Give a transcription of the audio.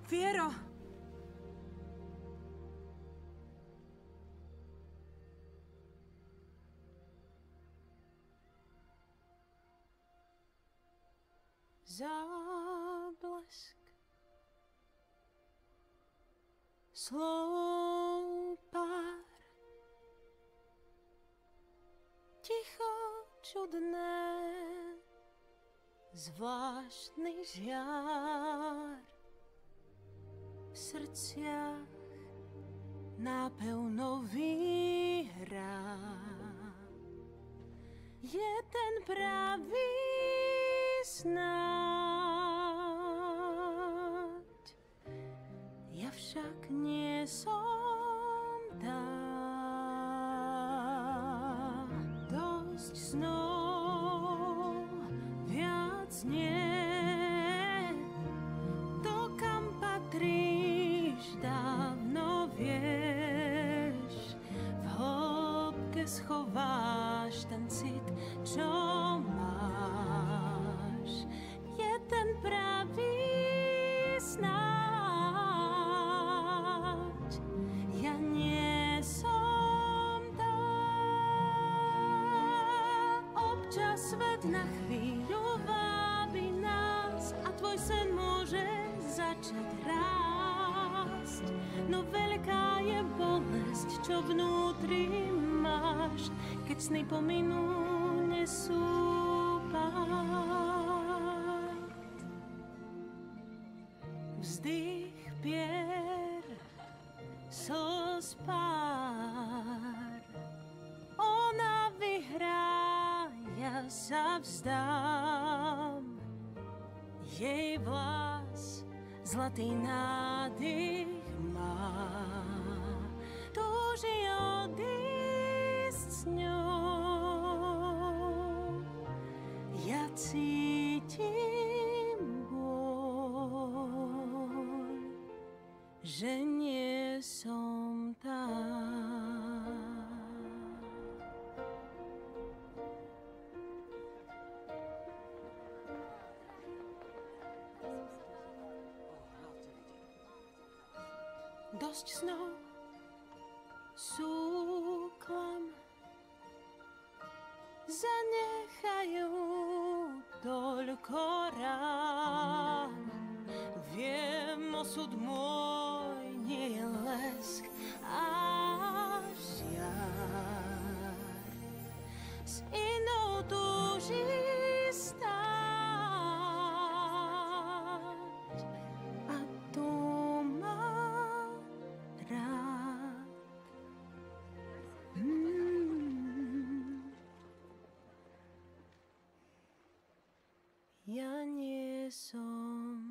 Viero! Záblesk slov pár, ticho čudné, zvláštny žiar v srdciach nápevno vyhrá. Je ten pravý snáď, ja však nie som tá. Dosť snov, viac nie, to kam patríš dávno vieš, v hĺbke schováš ten cit, čo máš. Je ten pravý snáď, ja nie som tá. Občas svet na chvíľu vábi nás a tvoj sen môže začať rásť, no veľká je bolesť, čo vnútri máš, keď sny pominú, nesú pád. Vzdych pier, slz pár, ona vyhrá, ja sa vzdám. Jej vlas zlatý nádych má, túži odísť s ňou. Ja cítim bôľ, že nie som tá. Dosť snov sú klam, zanechajú toľko rán. Viem, osud môj nie je lesk a žiar. S inou túži stáť a tu má rád. Ja nie som